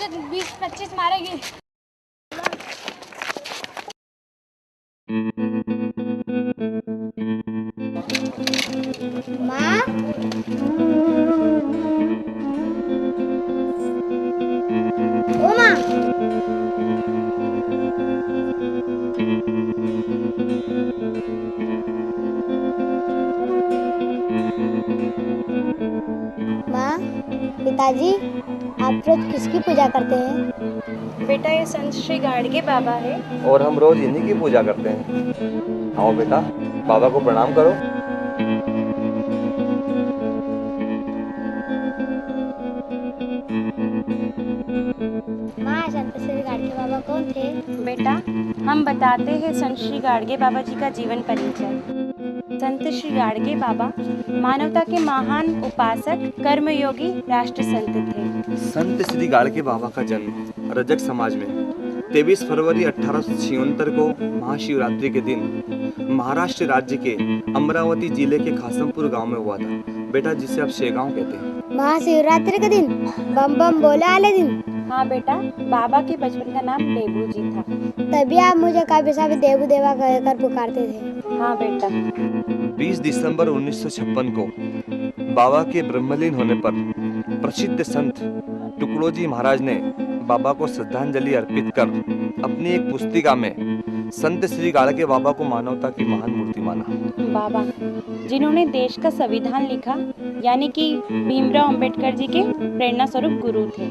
तो 20-25 मारेगी। माँ, ओ माँ, माँ, पिताजी, आप रोज किसकी पूजा करते हैं? बेटा ये संत श्री गाडगे बाबा है। और हम रोज इन्हीं की पूजा करते हैं। आओ बेटा, बाबा को प्रणाम करो। माँ, संत श्री गाडगे बाबा कौन थे? बेटा हम बताते हैं संत श्री गाडगे बाबा जी का जीवन परिचय। संत श्री गाडगे बाबा मानवता के महान उपासक, कर्मयोगी, राष्ट्र संत थे। संत श्री गाडगे बाबा का जन्म रजक समाज में 23 फरवरी 1876 को महाशिवरात्रि के दिन महाराष्ट्र राज्य के अमरावती जिले के खासमपुर गांव में हुआ था। बेटा, जिसे आप शेगांव कहते हैं। महाशिवरात्रि के दिन बम बम बोले वाले दिन। हाँ बेटा, बाबा के बचपन का नाम देबू जी था। तभी आप मुझे काफी सारे देवू देवा कहकर पुकारते थे। हाँ बेटा। 20 दिसंबर 1956 को बाबा के ब्रह्मलीन होने पर प्रसिद्ध संत टुकड़ोजी महाराज ने बाबा को श्रद्धांजलि अर्पित कर अपनी एक पुस्तिका में संत श्री गाडगे बाबा को मानवता की महान मूर्ति माना। बाबा जिन्होंने देश का संविधान लिखा, यानी कि भीमराव अंबेडकर जी के प्रेरणा स्वरूप गुरु थे।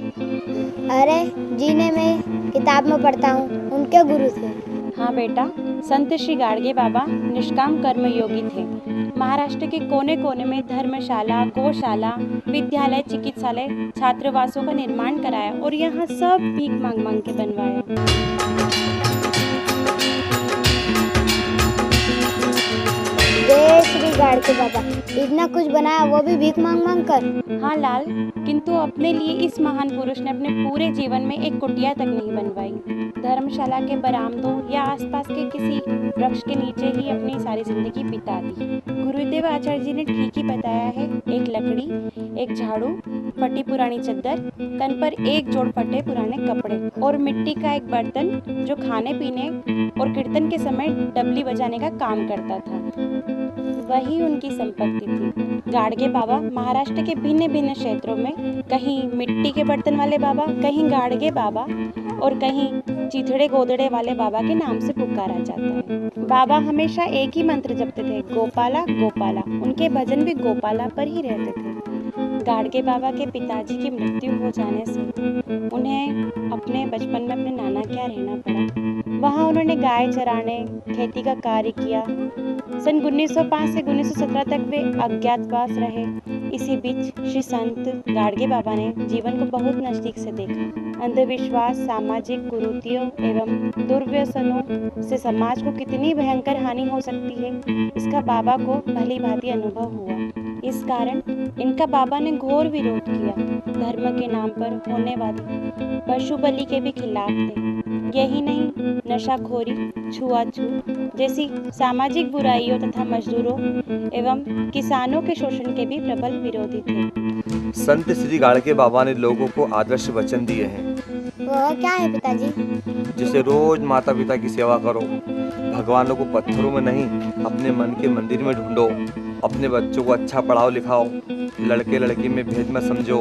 अरे जिन्हें मैं किताब में पढ़ता हूँ, उनके गुरु थे। हाँ बेटा, संत श्री गाडगे बाबा निष्काम कर्मयोगी थे। महाराष्ट्र के कोने कोने में धर्मशाला, गौशाला, विद्यालय, चिकित्सालय, छात्रावासों का निर्माण कराया और यहाँ सब भीख मांग मांग के बनवाया। जय श्री गाडगे बाबा, इतना कुछ बनाया वो भी भीख मांग मांग कर। हाँ लाल, किंतु अपने लिए इस महान पुरुष ने अपने पूरे जीवन में एक कुटिया तक नहीं बनवाई। धर्मशाला के बरामदों या आसपास के किसी वृक्ष के नीचे ही अपनी सारी जिंदगी बिता दी। गुरुदेव आचार्य जी ने ठीक ही बताया है। एक लकड़ी, एक झाड़ू, फटी पुरानी चद्दर, तन पर एक जोड़ फटे पुराने कपड़े और मिट्टी का एक बर्तन जो खाने पीने और कीर्तन के समय डबली बजाने का काम करता था, वही उनकी संपत्ति थी। गाडगे बाबा महाराष्ट्र के भिन्न भिन्न क्षेत्रों में कहीं मिट्टी के बर्तन वाले बाबा, कहीं गाडगे बाबा और कहीं चिथड़े गोदड़े वाले बाबा के नाम से पुकारा जाता है। बाबा हमेशा एक ही मंत्र जपते थे, गोपाला गोपाला। उनके भजन भी गोपाला पर ही रहते थे। गाडगे बाबा के पिताजी की मृत्यु हो जाने से उन्हें अपने बचपन में अपने नाना के यहाँ रहना पड़ा। वहाँ उन्होंने गाय चराने, खेती का कार्य किया। सन 1905 से 1917 तक वे अज्ञातवास रहे। इसी बीच श्री संत गाडगे बाबा ने जीवन को बहुत नजदीक से देखा। अंधविश्वास, सामाजिक कुरीतियों एवं दुर्व्यसनों से समाज को कितनी भयंकर हानि हो सकती है, इसका बाबा को भली भांति अनुभव हुआ। इस कारण इनका बाबा ने घोर विरोध किया। धर्म के नाम पर होने वाली पशु बलि के भी खिलाफ थे। यही नहीं, नशाखोरी, छुआछूत जैसी सामाजिक बुराइयों तथा मजदूरों एवं किसानों के शोषण के भी प्रबल विरोधी थे। संत श्री गाडगे बाबा ने लोगों को आदर्श वचन दिए हैं। वह क्या है पिताजी? जैसे रोज माता पिता की सेवा करो, भगवानों को पत्थरों में नहीं अपने मन के मंदिर में ढूंढो, अपने बच्चों को अच्छा पढ़ाओ लिखाओ, लड़के लड़की में भेद मत समझो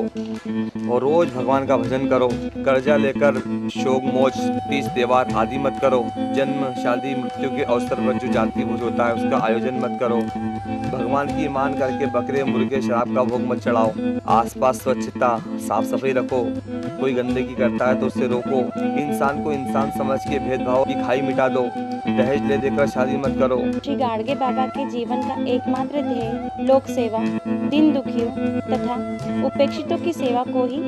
और रोज भगवान का भजन करो। कर्जा लेकर शोक मोज, तीज त्योहार आदि मत करो। जन्म, शादी, मृत्यु के अवसर पर जो जाति भोज होता है उसका आयोजन मत करो। भगवान की मान करके बकरे, मुर्गे, शराब का भोग मत चढ़ाओ। आसपास स्वच्छता, साफ सफाई रखो। कोई गंदगी करता है तो उससे रोको। इंसान को इंसान समझ के भेदभाव की खाई मिटा दो। दहेज ले देकर शादी मत करो। श्री गाडगे बाबा के जीवन का एकमात्र ध्येय लोक सेवा, दीन दुखियों तथा उपेक्षितों की सेवा को ही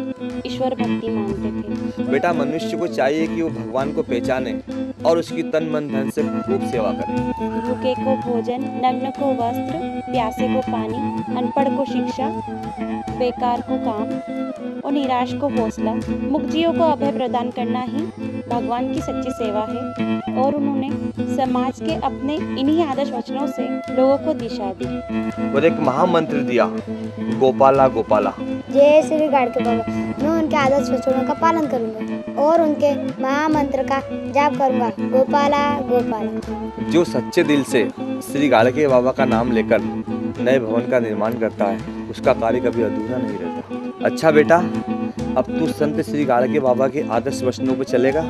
ईश्वर भक्ति मानते थे। बेटा, मनुष्य को चाहिए कि वो भगवान को पहचाने और उसकी तन मन धन से खूब सेवा करे। भूखे को भोजन, नग्न को वस्त्र, प्यासे को पानी, अनपढ़ को शिक्षा, बेकार को काम और निराश को हौसला, मुक्तियों को अभय प्रदान करना ही भगवान की सच्ची सेवा है और उन्होंने समाज के अपने इन्हीं आदर्श वचनों से लोगों को दिशा दी। और एक महामंत्र दिया, गोपाला गोपाला। जय श्री गाड़के बाबा। मैं उनके आदर्श वचनों का पालन करूंगा और उनके महामंत्र का जाप करूंगा, गोपाला गोपाला। जो सच्चे दिल से श्री गाड़के बाबा का नाम लेकर नए भवन का निर्माण करता है, उसका कार्य कभी अधूरा नहीं रहता। अच्छा बेटा, अब तू संत श्री गाड़के बाबा के आदर्श वचनों पर चलेगा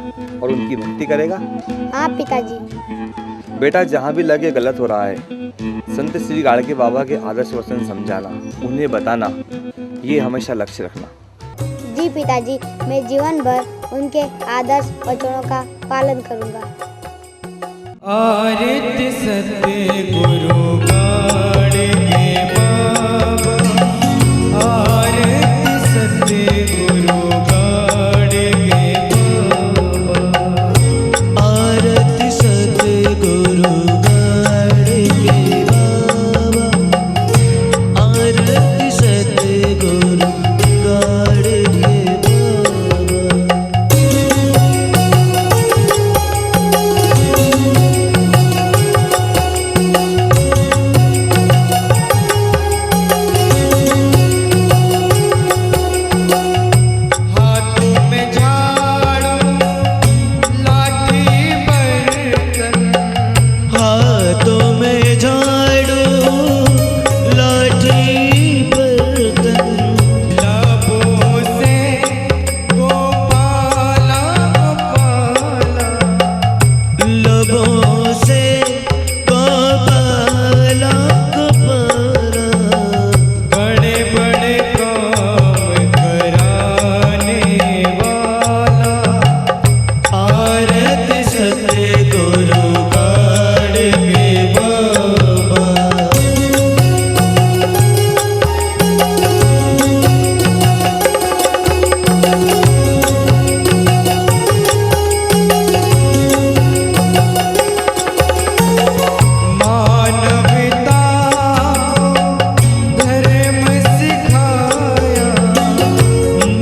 और उनकी भक्ति करेगा। हाँ पिताजी। बेटा, जहाँ भी लगे गलत हो रहा है, संत श्री गाड़के बाबा के आदर्श वचन समझाना, उन्हें बताना, ये हमेशा लक्ष्य रखना। जी पिताजी, मैं जीवन भर उनके आदर्श वचनों का पालन करूंगा। आरत सत्य गुरु गाड़के बाबा, आरत सत्य गुरु गाड़के बाबा, आरत सत्य गुरु गाड़के बाबा, आरत सत्य गुरु गाड़के बाबा। हाथों में झाड़ू लाठी बर्तन, हाथों में झाड़ू लाठी बर्तन, लबों से गोपाला गोपाला, लबों से गोपाला गोपाला, बड़े बड़े काम कराने वाला, आरत सत्य गुरु गाड़के बाबा। मानवता को धर्म सिखाया,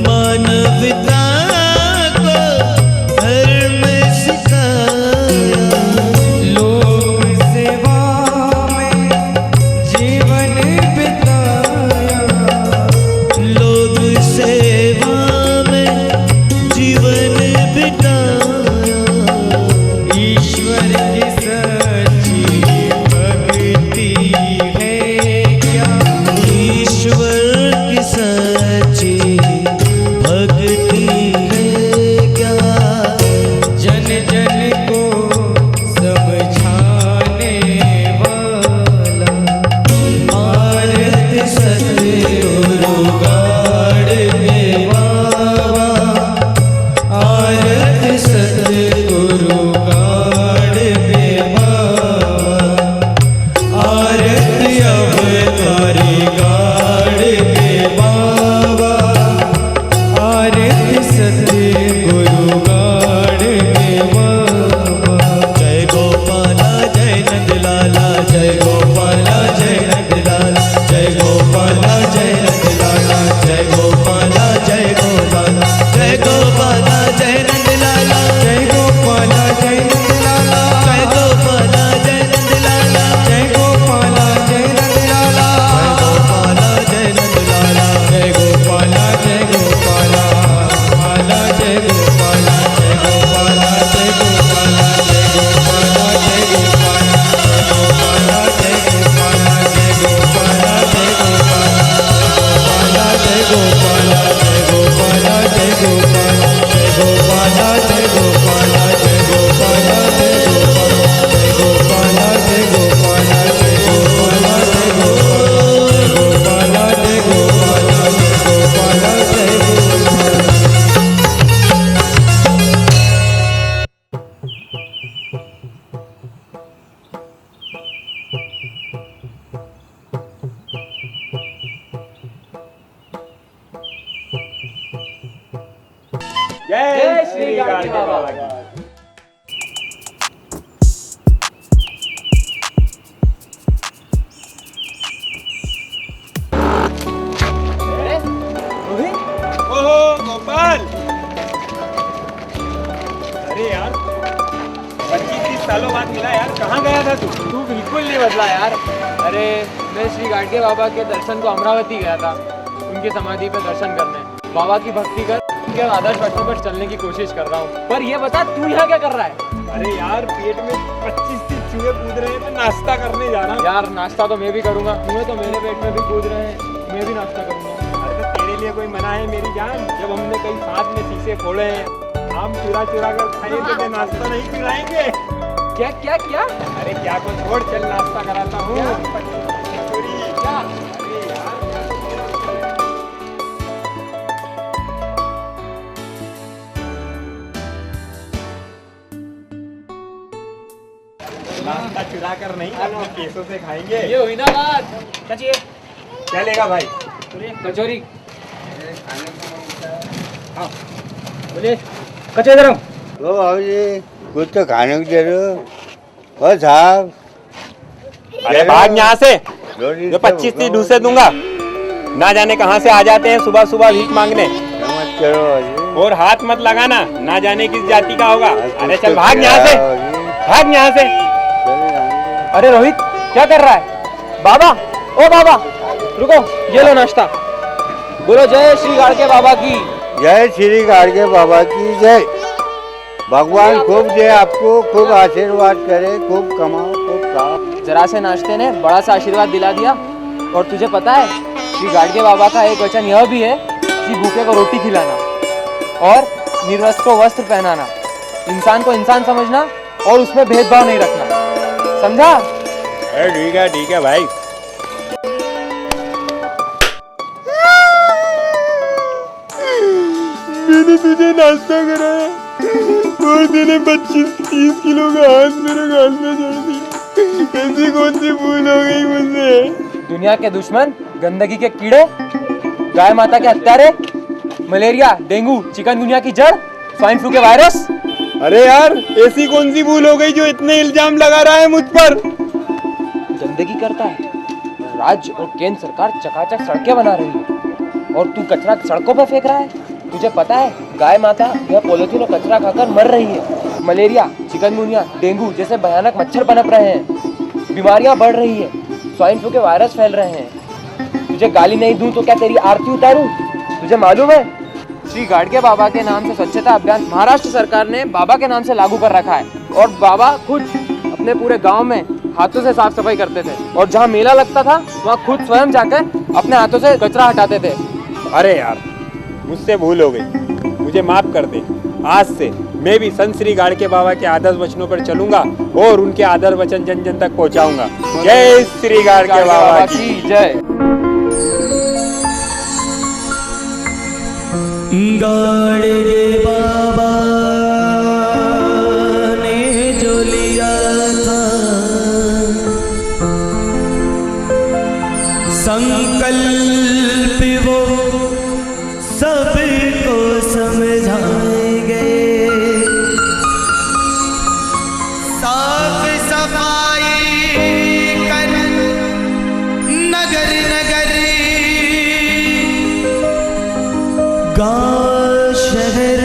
मानवता को धर्म सिखाया, लोक सेवा में जीवन बिताया, लोक सेवा में जीवन बिताया, ईश्वर की सच्ची भक्ति है क्या, ईश्वर की सच्ची भक्ति है क्या, जन जन को समझाने वाला, आरत सत्य गुरु गाड़के बाबा, आरत सत्य गुरु गाड़के बाबा, आरत अवतारी गाड़के बाबा, आरत सत्य गुरु गाड़के बाबा। जय गोपाला जय नंदलाला, जय गोपाला जय नंदलाला, जय गोपाला जय नंदलाला, जय गोपाला जय गोपाला, जय गोपाला जय नंदलाला, जय गोपाला जय नंदलाला, जय गोपाला जय नंदलाला, जय गोपाला जय नंदलाला, जय गोपाला जय नंदलाला, जय गोपाला जय गोपाला, आला जय गोपाला, जय गोपाला जय गोपाला, जय गोपाला जय गोपाला, जय गोपाला जय गोपाला, जय गोपाला जय गोपाला, जय गोपाला जय गोपाला, जय गोपाला जय गोपाला, जय गोपाला जय गोपाला, जय गोपाला जय गोपाला, जय गोपाला जय गोपाला, जय गोपाला जय गोपाला, जय गोपाला जय गोपाला। जय श्री गाड़के बाबा की। ओहो गोपाल, अरे यार बच्ची बिल्कुल नहीं बदला यार। अरे मैं श्री गाडगे बाबा के दर्शन को अमरावती गया था, उनकी समाधि पे दर्शन करने। बाबा की भक्ति कर उनके आदर्श वचनों पर चलने की कोशिश कर रहा हूँ। पर ये बता तू यहाँ क्या कर रहा है? अरे यार पेट में 25-30 चूहे कूद रहे हैं तो नाश्ता करने जा रहा हूँ। यार नाश्ता तो मैं भी करूँगा, चूहे तो मेरे पेट में भी कूद रहे हैं, मैं भी नाश्ता करूँगा। अरे तो तेरे लिए कोई मना है मेरी जान? जब हमने कई साथ में शीशे खोले हैं, आम चुरा चुरा कर खाए तो नाश्ता नहीं खिलाएंगे? क्या क्या क्या? अरे क्या को छोड़, चल नाश्ता कराता हूँ। क्या? अरे यार नाश्ता चुरा कर नहीं, अपने केसों से खाएंगे। ये हुई ना बात। क्या चाहिए? क्या लेगा भाई? कचौरी। हाँ बोलिए, कचौरी गरम। ओ बाबू जी कुछ तो खाने को दे दो। ओ साहब अरे भाग यहाँ से, रोटी जो तो 25-30 डूसे दूंगा। ना जाने कहाँ से आ जाते हैं सुबह सुबह भीख मांगने, मत करो बाबूजी। और हाथ मत लगाना, ना जाने किस जाति का होगा। अरे कुछ चल तो भाग यहाँ से, बाबूजी। भाग यहाँ से। चले जाएंगे। अरे रोहित क्या कर रहा है? बाबा, ओ बाबा रुको, ये लो नाश्ता। बोलो जय श्री गाडगे बाबा की। जय श्री गाडगे बाबा की जय। भगवान खूब दे आपको, खूब आशीर्वाद करे, खूब कमाओ, खूब खाओ। जरा से नाश्ते ने बड़ा सा आशीर्वाद दिला दिया। और तुझे पता है श्री गाडगे बाबा का एक वचन यह भी है कि भूखे को रोटी खिलाना और निर्वस्त्र को वस्त्र पहनाना, इंसान को इंसान समझना और उसमें भेदभाव नहीं रखना, समझा? ठीक है भाई। मैंने तुझे नाश्ता कराया और तूने 25-30 किलो का हाथ मेरे गाल में जोड़ दिया। ऐसी कौन सी भूल हो गई मुझसे? दुनिया के दुश्मन, गंदगी के कीड़े, गाय माता के हत्यारे, मलेरिया, डेंगू, चिकनगुनिया की जड़, स्वाइन फ्लू के वायरस। अरे यार ऐसी कौन सी भूल हो गई जो इतने इल्जाम लगा रहा है मुझ पर? गंदगी करता है, राज्य और केंद्र सरकार चकाचक सड़कें बना रही है और तू कचरा सड़कों पर फेंक रहा है। तुझे पता है गाय माता यह पॉलिथीन और कचरा खाकर मर रही है। मलेरिया, चिकनगुनिया, डेंगू जैसे भयानक मच्छर पनप रहे हैं, बीमारियां बढ़ रही है, स्वाइन फ्लू के वायरस फैल रहे हैं। तुझे गाली नहीं दूं तो क्या तेरी आरती उतारूं? तुझे मालूम है श्री गाडगे बाबा के नाम से स्वच्छता अभियान महाराष्ट्र सरकार ने बाबा के नाम से लागू कर रखा है और बाबा खुद अपने पूरे गांव में हाथों से साफ सफाई करते थे और जहां मेला लगता था वहां खुद स्वयं जाकर अपने हाथों से कचरा हटाते थे। अरे यार मुझसे भूल हो गई, मुझे माफ कर दे। आज से मैं भी संत श्री गाडगे बाबा के आदर्श वचनों पर चलूंगा और उनके आदर्श वचन जन जन तक पहुंचाऊंगा। जय श्री गाडगे बाबा की जय। गाडगे बाबा ने जो लिया था संकल्प वो सबको समझाएंगे। साफ सफाई कर नगर नगर, गाँव शहर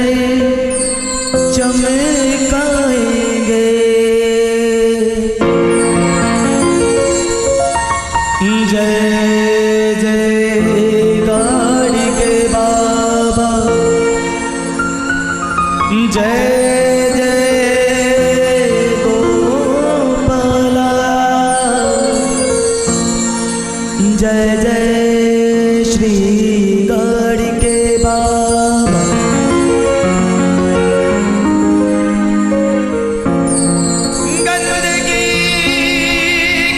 चमकाएंगे। जय जय गाडगे बाबा, जय जय गोपाला, जय जय श्री गाडगे बाबा। गंदगी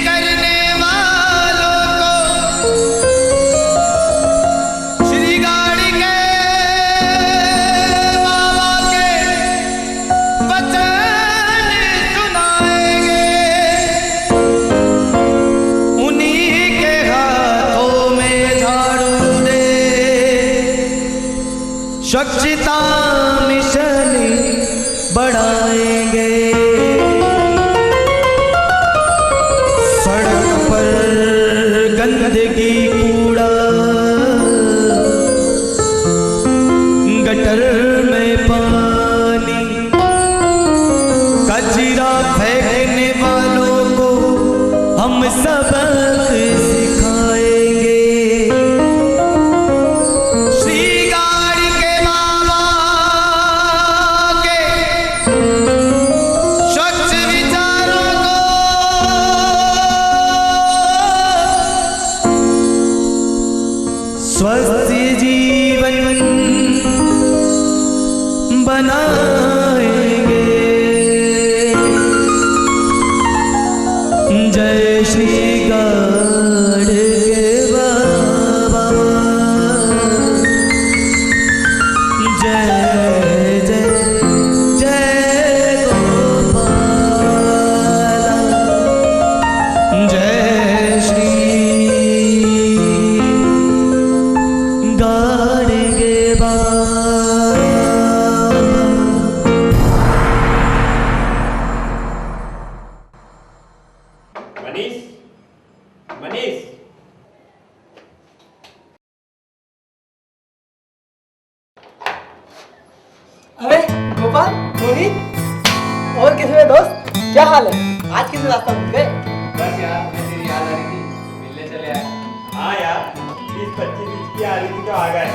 करने वालों को श्री गाडगे बाबा के वचन सुनाएंगे। उन्हीं के हाथों में झाड़ू दे स्वच्छता मिशन बढ़ाएंगे। सड़क पर गंदगी कूड़ा, गटर में पानी, कचरा फेंकने वालों को स्वस्थ जीवन बनाएंगे। जय श्री गाड़गे बाबा, जय जय जय गोपाला, जय श्री गाड़गे बाबा। मनीष, मनीष, अरे गोपाल, मोहित और कैसे हैं दोस्त? क्या हाल है? आज कैसे रास्ता भूल गए? बस यार, मैं तेरी याद आ रही थी, मिलने चले आए। हाँ यार, 20-25 की आ रही थी तो आ गए।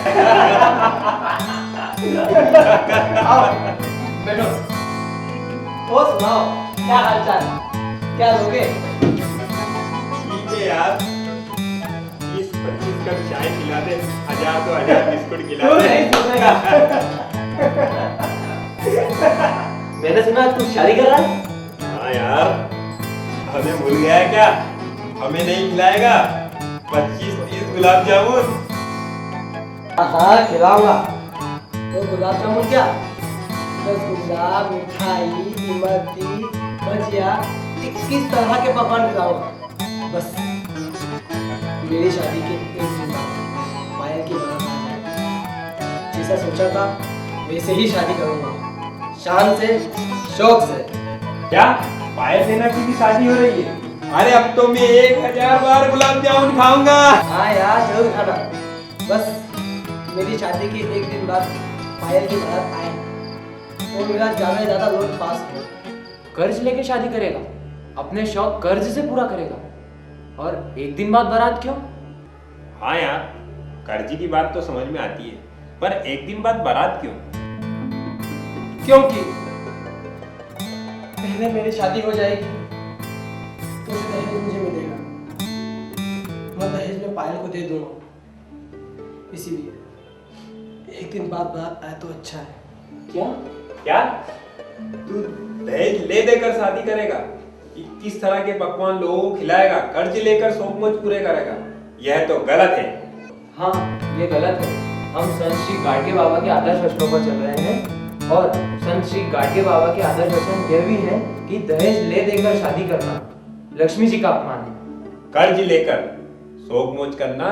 आओ, बैठो। और सुनाओ, क्या हाल चाल? क्या लोगे? ठीक है यार, 20-25 का चाय खिला दे, 1000 तो 1000 बिस्कुट खिला क्यों दे। नहीं सुनेगा? मैंने सुना तू शादी कर रहा है? हाँ यार, हमें भूल गया है क्या? हमें नहीं खिलाएगा 25-30 गुलाब जामुन। हाँ खिलाऊंगा। तो गुलाब जामुन क्या? रसगुल्ला, मिठाई, इमरती, भजिया, 21 तरह के पकवान खिलाऊंगा। बस मेरी शादी के एक दिन बाद पायल की बारात आ जाए। जैसा सोचा था वैसे ही शादी करूंगा, शान से, शौक से। क्या पायल सेना की भी शादी हो रही है? अरे अब तो मैं 1000 बार गुलाब जामुन खाऊंगा। हाँ यार जरूर खाना। बस मेरी शादी के एक दिन बाद पायल की बारात आए और मेरा ज्यादा से ज्यादा लोन पास हो। कर्ज लेके शादी करेगा? अपने शौक कर्ज से पूरा करेगा? और एक दिन बाद बारात क्यों? हाँ यार, कर्जी की बात तो समझ में आती है, पर एक दिन बाद बारात क्यों? क्योंकि पहले मेरी शादी हो जाएगी तो फिर दहेज मुझे मिलेगा। मैं दहेज में पायल को दे दूंगा, इसीलिए एक दिन बाद बात आए तो अच्छा है। क्या? क्या तू दहेज ले देकर शादी करेगा? 21 तरह के पकवान लोगों को खिलाएगा, कर्ज लेकर शौक मौज पूरे करेगा? यह तो गलत है। हाँ, ये गलत है। हम संत श्री गाडगे बाबा के आदर्श वचनों पर चल रहे हैं और संत श्री गाडगे बाबा के आदर्श वचन यह भी है कि दहेज ले देकर शादी करना लक्ष्मी जी का अपमान है। कर्ज लेकर शौक मौज करना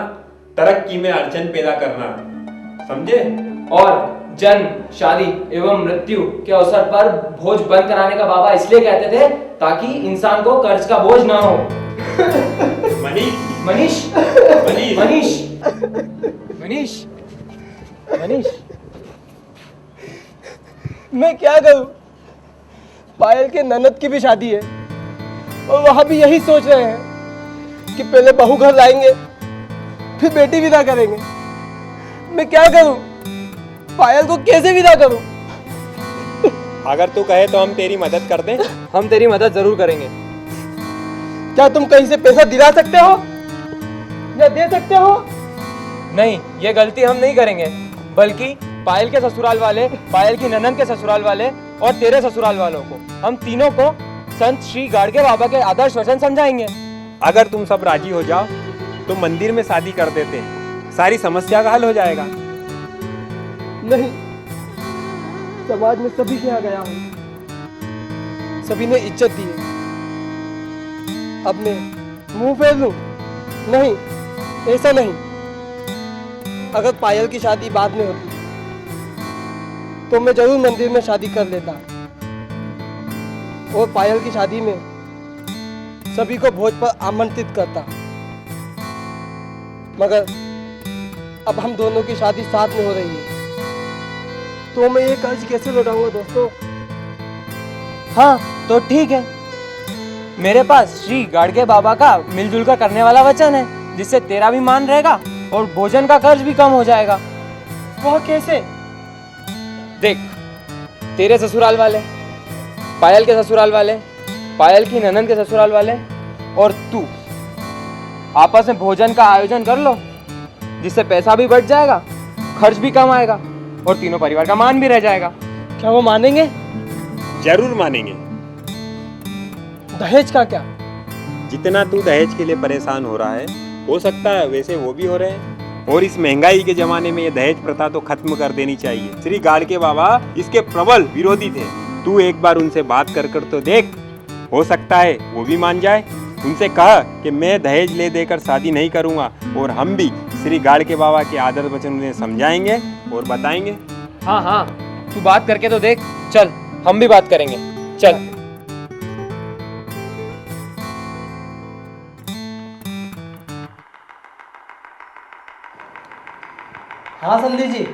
तरक्की में अड़चन पैदा करना, समझे? और जन्म, शादी एवं मृत्यु के अवसर पर भोज बंद कराने का बाबा इसलिए कहते थे ताकि इंसान को कर्ज का बोझ ना हो। मनीष, मनीष, मनीष, मनीष, मनीष, मनीष, मैं क्या करूं? पायल के ननद की भी शादी है और वहां भी यही सोच रहे हैं कि पहले बहू घर लाएंगे फिर बेटी विदा करेंगे। मैं क्या करूं? पायल को कैसे विदा करूं? अगर तू कहे तो हम तेरी मदद कर दें। हम तेरी मदद जरूर करेंगे। क्या तुम कहीं से पैसा दिला सकते हो या दे सकते हो? नहीं, ये गलती हम नहीं करेंगे, बल्कि पायल के ससुराल वाले, पायल की ननद के ससुराल वाले और तेरे ससुराल वालों को, हम तीनों को संत श्री गाडगे बाबा के आदर्श वचन समझाएंगे। अगर तुम सब राजी हो जाओ तो मंदिर में शादी कर देते हैं, सारी समस्या का हल हो जाएगा। नहीं, समाज में सभी के यहाँ गया हूँ, सभी ने इज्जत दी है। अब मैं मुंह फेर लूं? नहीं, ऐसा नहीं। अगर पायल की शादी बाद में होती तो मैं जरूर मंदिर में शादी कर लेता और पायल की शादी में सभी को भोज पर आमंत्रित करता। मगर अब हम दोनों की शादी साथ में हो रही है तो मैं ये कर्ज कैसे लौटाऊंगा दोस्तों? हाँ, तो ठीक है, मेरे पास श्री गाडगे बाबा का मिलजुल कर करने वाला वचन है, जिससे तेरा भी मान रहेगा और भोजन का कर्ज भी कम हो जाएगा। वह कैसे? देख, तेरे ससुराल वाले, पायल के ससुराल वाले, पायल की ननद के ससुराल वाले और तू आपस में भोजन का आयोजन कर लो जिससे पैसा भी बच जाएगा, खर्च भी कम आएगा और तीनों परिवार का मान भी रह जाएगा। क्या वो मानेंगे? जरूर मानेंगे। दहेज का क्या? जितना तू दहेज के लिए परेशान हो रहा है, हो सकता है वैसे वो भी हो रहे हैं। और इस महंगाई के जमाने में ये दहेज प्रथा तो खत्म कर देनी चाहिए। श्री गाड़के बाबा इसके प्रबल विरोधी थे। तू एक बार उनसे बात कर तो देख, हो सकता है वो भी मान जाए। उनसे कह कि मैं दहेज ले देकर शादी नहीं करूंगा और हम भी श्री गाड़के बाबा के आदर वचन उन्हें समझाएंगे और बताएंगे। हाँ हाँ, तू बात करके तो देख। चल हम भी बात करेंगे, चल। हाँ संदीप जी।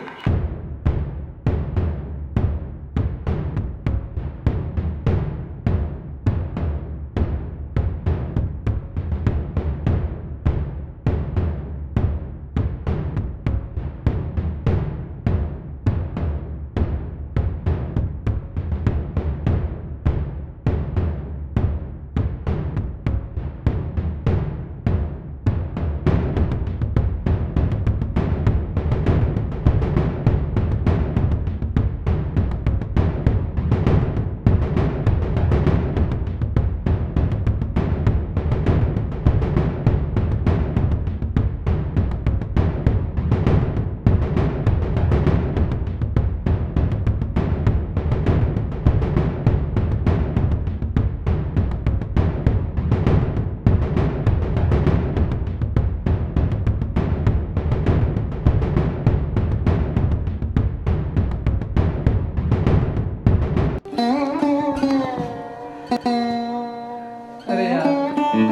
अरे यार,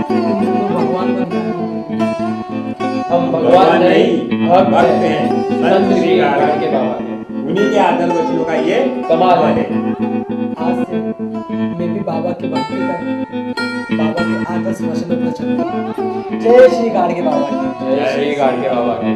तुम तो भगवान बन गए। हम भगवान नहीं, भक्त हैं संत श्री गाड़के बाबा के। उन्हीं के आदर वचनों का ये कमाल है। आज से मैं भी बाबा की भक्ति कर, बाबा के आदर्श वचनों पर चलूंगा। जय श्री गाड़के बाबा की। जय श्री गाड़के बाबा के।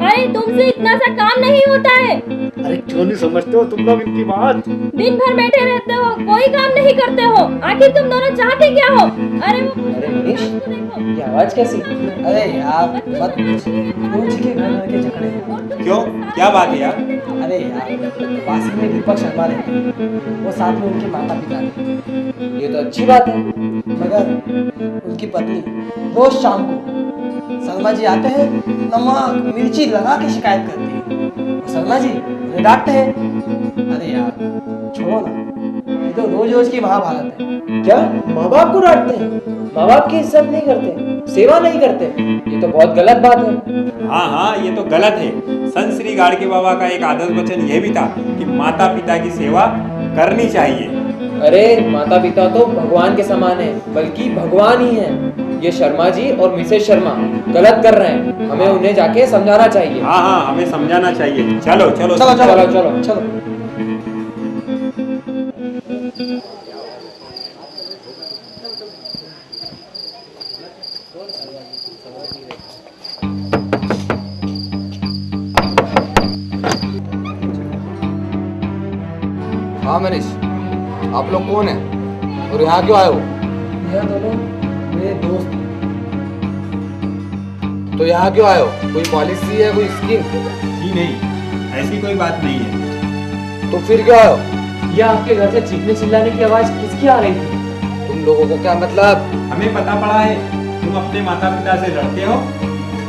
अरे तुमसे इतना सा काम नहीं होता है। अरे क्यों नहीं समझते हो तुम लोग इनकी बात? दिन भर बैठे रहते हो, कोई काम नहीं करते हो। आखिर तुम दोनों चाहते क्या हो? अरे वो अरे मनीष, को देखो। ये आवाज कैसी? अरे यार मत पूछ, रोज के घर के झगड़े हैं। क्यों, क्या बात है यार? अरे यार, पास में दीपक शर्मा रहते हैं, वो साथ में उनके माता पिता हैं। ये तो अच्छी बात है। मगर उनकी पत्नी रोज शाम को शर्मा जी आते हैं, नमक मिर्ची लगा के शिकायत करती है। और शर्मा जी उन्हें डांटते हैं। अरे यार छोड़ो ना, ये तो रोज रोज की महाभारत है। क्या माँ बाप को डांटते हैं? माँ बाप की इज्जत नहीं करते, सेवा नहीं करते? ये तो बहुत गलत बात है। हाँ हाँ, ये तो गलत है। संत श्री गाड़के बाबा का एक आदर्श वचन ये भी था कि माता पिता की सेवा करनी चाहिए। अरे माता पिता तो भगवान के समान है, बल्कि भगवान ही है। ये शर्मा जी और मिसेस शर्मा गलत कर रहे हैं, हमें उन्हें जाके समझाना चाहिए। हाँ हाँ, हमें समझाना चाहिए। चलो चलो चलो चलो चलो चलो चलो। हाँ मनीष, आप लोग कौन हैं और यहाँ क्यों आए हो? यह दोनों मेरे दोस्त हैं। तो यहाँ क्यों आए हो? कोई पॉलिसी है, कोई स्कीम? जी नहीं, ऐसी कोई बात नहीं है। तो फिर क्यों आए हो? ये आपके घर से चीखने चिल्लाने की आवाज किसकी आ रही थी? तुम लोगों को क्या मतलब? हमें पता पड़ा है तुम अपने माता पिता से लड़ते हो।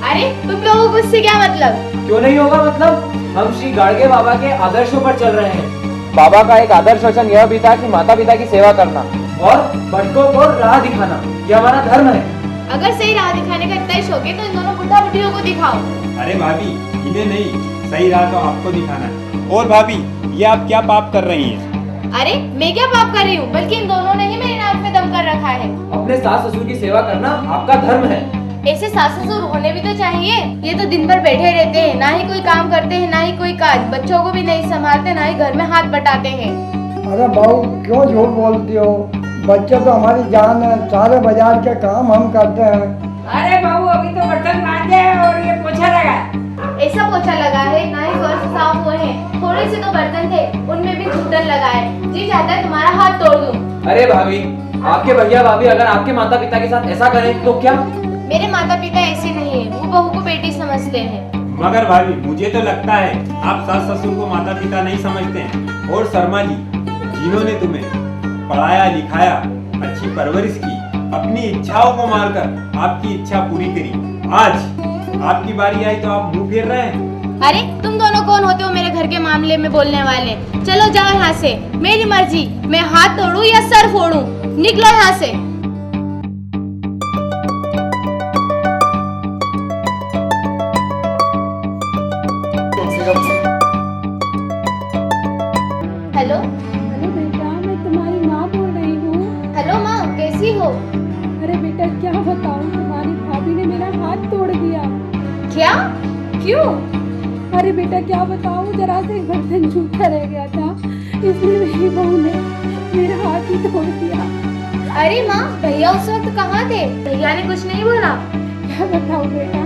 अरे तुम लोगों को इससे क्या मतलब? क्यों नहीं होगा मतलब? हम श्री गाड़के बाबा के आदर्शों पर चल रहे हैं। बाबा का एक आदर्श वचन यह भी था कि माता पिता की सेवा करना और भटकों को राह दिखाना, यह हमारा धर्म है। अगर सही राह दिखाने का इतना ही शौक है तो इन दोनों बुढ़ा बुढ़ियों को दिखाओ। अरे भाभी, इन्हें नहीं, सही राह तो आपको दिखाना है। और भाभी, ये आप क्या पाप कर रही हैं? अरे मैं क्या पाप कर रही हूँ, बल्कि इन दोनों ने ही मेरे नाक में दम कर रखा है। अपने सास ससुर की सेवा करना आपका धर्म है। ऐसे सास ससुर होने भी तो चाहिए। ये तो दिन भर बैठे रहते हैं, ना ही कोई काम करते हैं, ना ही कोई काज, बच्चों को भी नहीं संभालते, ना ही घर में हाथ बटाते हैं। अरे बहू क्यों झूठ बोलती हो? बच्चे तो हमारी जान है, सारे बाजार के काम हम करते हैं। अरे बहू अभी तो बर्तन मांजे और ये पोछा लगा। ऐसा पोछा लगा है, ना ही फर्श साफ हुए हैं, थोड़े से तो बर्तन थे, उनमें भी घुटन लगा है। जी चाहता है तुम्हारा हाथ तोड़ दूं। अरे भाभी, आपके भैया भाभी अगर आपके माता पिता के साथ ऐसा करें तो क्या? मेरे माता पिता ऐसे नहीं है, वो बहू को बेटी समझते हैं। मगर भाभी मुझे तो लगता है आप सास ससुर को माता पिता नहीं समझते हैं। और शर्मा जी, जिन्होंने तुम्हें पढ़ाया लिखाया, अच्छी परवरिश की, अपनी इच्छाओं को मारकर आपकी इच्छा पूरी करी, आज आपकी बारी आई तो आप मुंह फेर रहे हैं। अरे तुम दोनों कौन होते हो मेरे घर के मामले में बोलने वाले? चलो जाओ यहाँ से, मेरी मर्जी, मैं हाथ तोड़ूं या सर फोड़ूं, निकलो यहाँ से। हेलो अरे बेटा, मैं तुम्हारी माँ बोल रही हूँ। हेलो माँ, कैसी हो? अरे बेटा क्या बताऊँ, तुम्हारी भाभी ने मेरा हाथ तोड़ दिया। क्या? क्यों? अरे बेटा क्या बताऊँ, जरा से एक बर्तन झूठा रह गया था, इसलिए मेरी बहू ने मेरा हाथ ही तोड़ दिया। अरे माँ, भैया उस वक्त कहाँ थे? भैया ने कुछ नहीं बोला? क्या बताऊँ बेटा,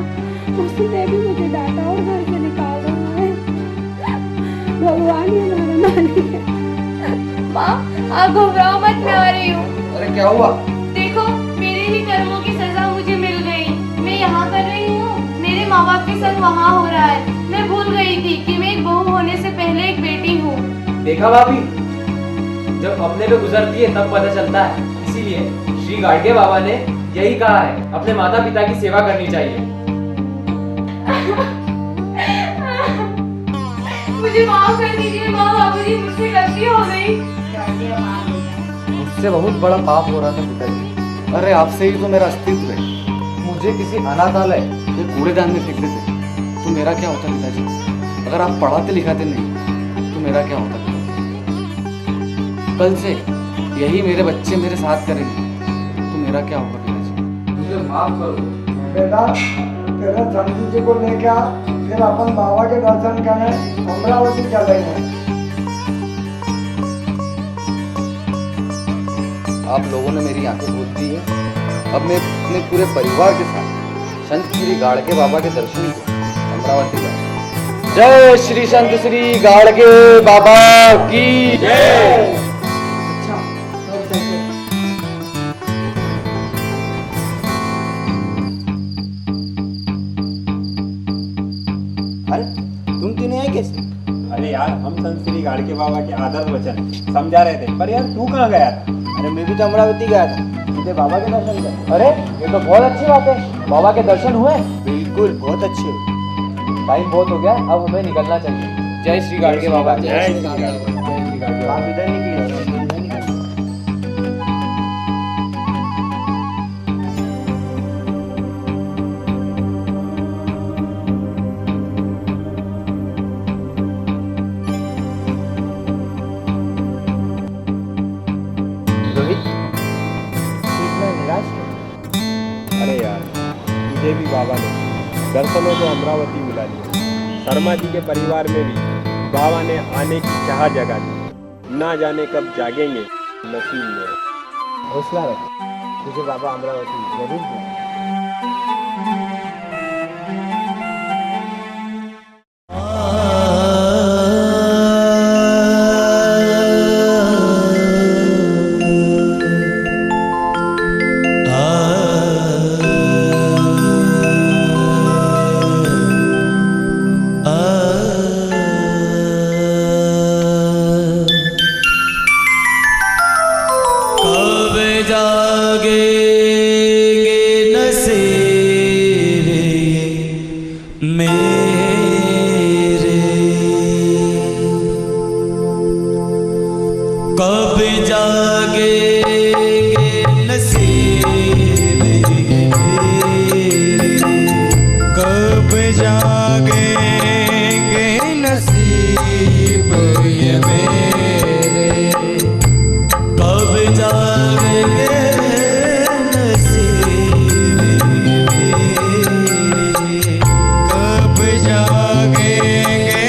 उसने भी मुझे डांटा और घर से निकाल रहा है। भगवान ही हमारा मालिक है। माँ आप घबराओ मत, मैं आ रही हूँ। अरे क्या हुआ? देखो मेरे ही कर्मों की सजा मुझे मिल गई। मैं यहाँ कर रही हूँ, मेरे माँ बाप के संग वहाँ हो रहा है। मैं भूल गई थी कि मैं एक बहू होने से पहले एक बेटी हूँ। देखा भाभी, जब अपने पे गुजरती है तब पता चलता है। इसीलिए श्री गाडगे बाबा ने यही कहा है, अपने माता पिता की सेवा करनी चाहिए। मुझे माफ कर दीजिए माँ, बाबूजी मुझसे गलती हो गई। मुझसे बहुत बड़ा पाप हो रहा था पिताजी। अरे आपसे ही तो मेरा अस्तित्व है। मुझे किसी अनाथालय या कूड़ेदान में फेंक देते तो मेरा क्या होता पिताजी? अगर आप पढ़ाते लिखाते नहीं तो मेरा क्या होता पिताजी? कल से यही मेरे बच्चे मेरे साथ करेंगे तो मेरा क्या होगा पिताजी? मुझे माफ करो बेटा, तेरे समझी जी को लेकर आ, फिर अपन बाबा के दर्शन करने अमरावती चलेंगे। आप लोगों ने मेरी आंखें खोल दी है। अब मैं अपने पूरे परिवार के साथ संत श्री गाडगे बाबा के दर्शन को अमरावती जाऊंगा। जय श्री संत श्री गाडगे बाबा की जय। अच्छा अब चलते। अरे तुम तीनों आए कैसे? अरे यार, हम संत श्री गाडगे बाबा के आदर्श वचन समझा रहे थे, पर यार तू कहाँ गया था? अरे मैं भी तो अमरावती गया था, मुझे बाबा के दर्शन कर। अरे ये तो बहुत अच्छी बात है, बाबा के दर्शन हुए। बिल्कुल, बहुत अच्छे हुए। टाइम बहुत हो गया, अब हमें निकलना चाहिए। जय श्री गाडगे बाबा। जय श्री गाडगे बाबा। जय श्री गाडगे बाबा। आप इधर निकलिए। रोहित, इतना निराश है? अरे यार, मुझे भी बाबा ने दर्शनों को अमरावती बुला लिया। शर्मा जी के परिवार में भी बाबा ने आने की चाह जगा दी। ना जाने कब जागेंगे नसीब में। हौसला रख, तुझे बाबा अमरावती जरूर बुलाएंगे। कब जागेंगे नसीब मेरे, कब जागेंगे नसीब मेरे, कब जागेंगे नसीब ये मेरे, कब जागेंगे नसीब मेरे, कब जागेंगे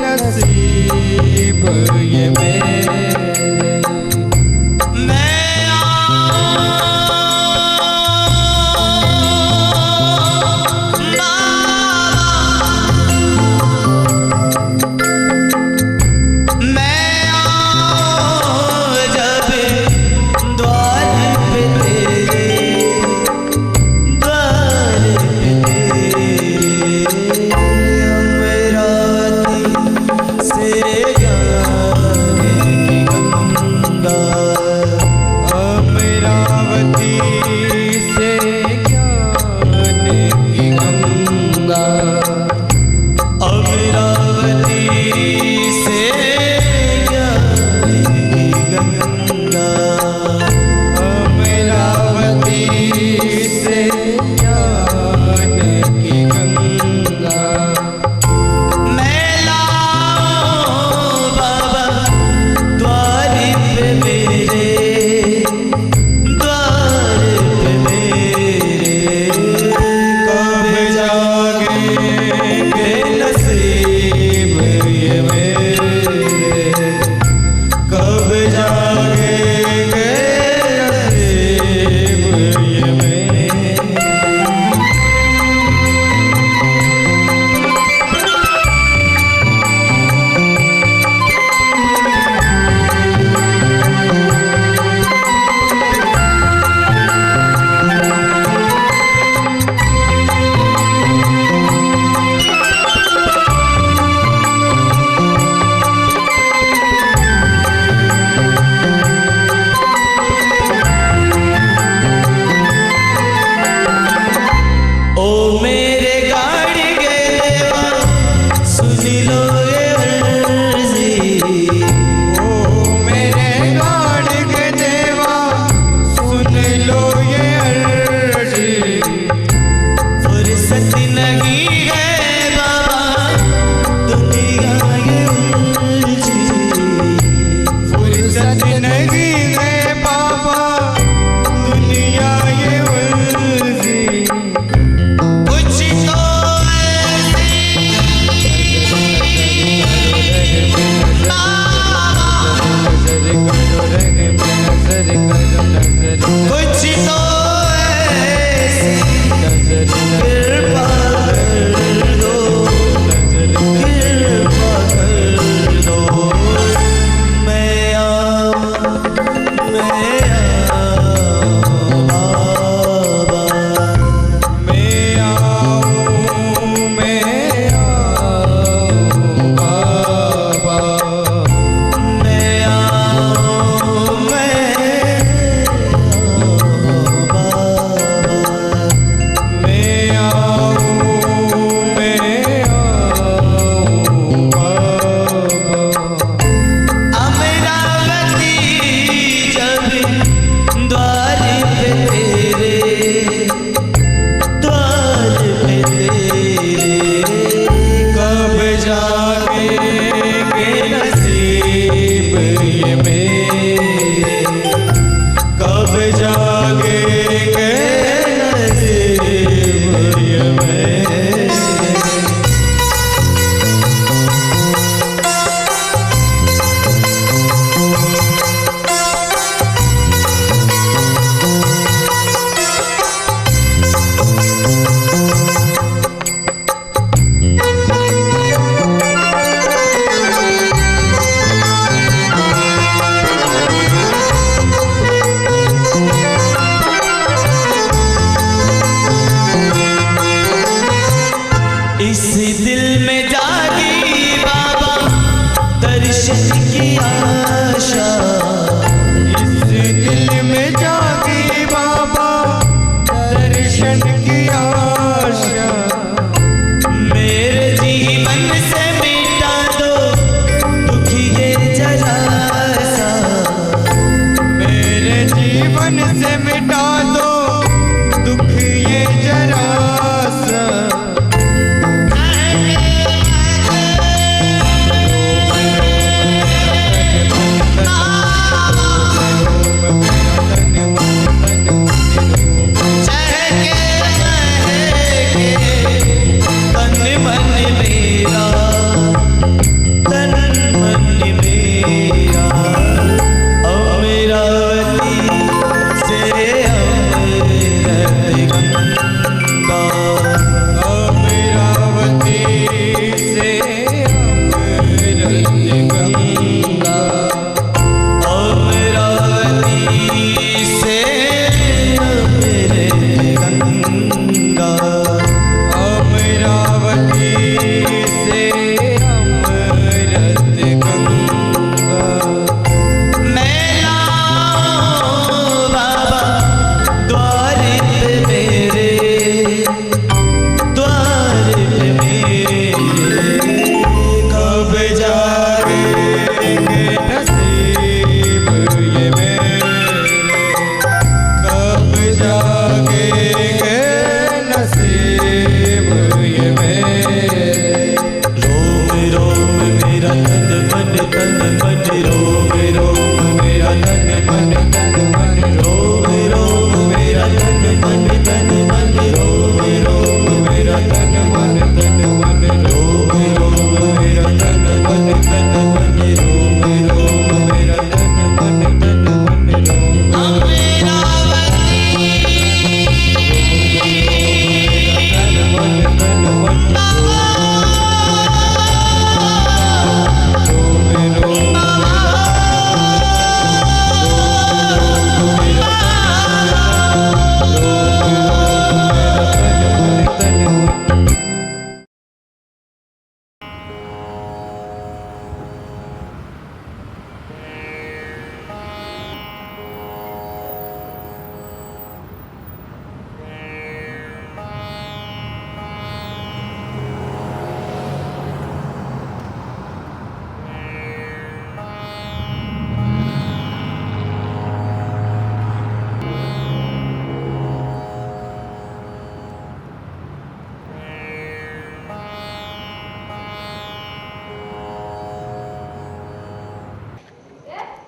नसीब ये मेरे। मैं अमरावती से जाएगी गंगा, अमरावती से जाएगी गंगा। मैं लाऊं बाबा द्वार पे मेरे, द्वार पे मेरे, कब जागेंगे नसीब ये मेरे, कब जागेंगे नसीब ये मेरे। ओ मेरे गाड़ी के देवा सुन लो ये अर्जी, ओ मेरे गाड़ी के देवा सुन लो ये अर्जी। फुर्सत नहीं है बाबा दुनिया ये उलझी, फुर्सत नहीं है बाबा दुनिया ये उलझी। कुछ तो ऐसी कुछ तो ऐसी कृपा कर दो, कृपा कर दो। मैं आऊं बाबा, मैं आऊं बाबा, मैं आऊं अमरावती जब द्वार पे तेरे, द्वार पे तेरे, कब जागेंगे नसीब ये मेरे, कब जागेंगे नसीब ये मेरे। इस दिल में जागी बाबा दर्शन की आशा, इस दिल में जागी बाबा दर्शन की आशा। मेरे जीवन से मिटा दो दुख ये जरा सा, मेरे जीवन से मिटा दो दुख ये जरा सा।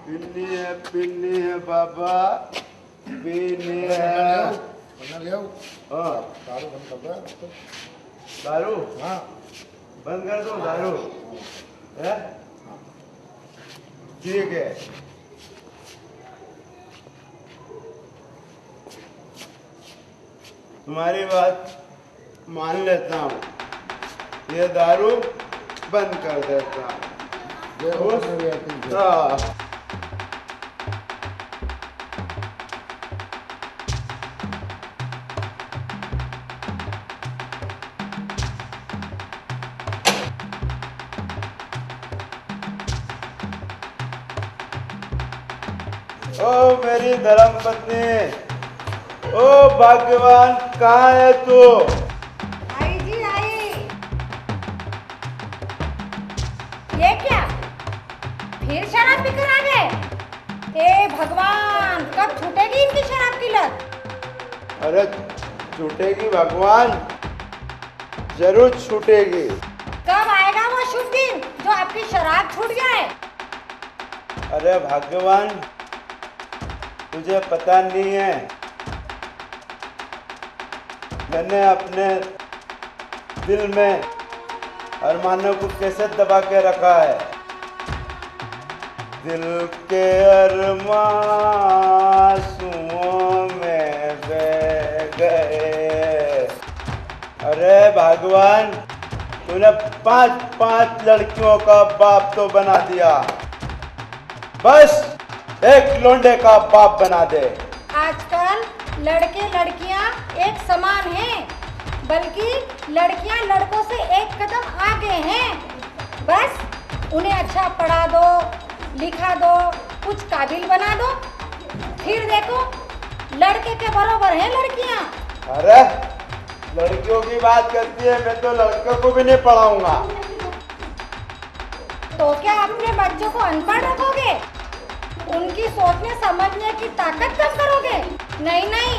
पिन्नी है बाबा, पीनी है। हाँ, दारू? हाँ, बंद कर दो दारू। है? ठीक है। तुम्हारी बात मान लेता हूँ, ये दारू बंद कर देता हूँ। हाँ। ओ मेरी धर्म पत्नी, ओ भाग्यवान, कहाँ है तू? आई जी आई। ये क्या, फिर शराब पीकर आ गए? हे भगवान, कब छूटेगी इनकी शराब की लत? अरे छूटेगी भगवान, जरूर छूटेगी। कब आएगा वो शुभ दिन जो आपकी शराब छूट जाए? अरे भगवान, तुझे पता नहीं है, मैंने अपने दिल में अरमानों को कैसे दबा के रखा है। दिल के अरमां आंसुओं में बह गए। अरे भगवान, तूने 5 लड़कियों का बाप तो बना दिया, बस एक लोंडे का बाप बना दे। आजकल लड़के लड़कियां एक समान हैं, बल्कि लड़कियां लड़कों से एक कदम आगे हैं। बस उन्हें अच्छा पढ़ा दो, लिखा दो, कुछ काबिल बना दो, फिर देखो लड़के के बराबर हैं लड़कियां। अरे लड़कियों की बात करती है, मैं तो लड़कों को भी नहीं पढ़ाऊंगा। तो क्या अपने बच्चों को अनपढ़ रखोगे? उनकी सोचने समझने की ताकत कम करोगे? नहीं नहीं,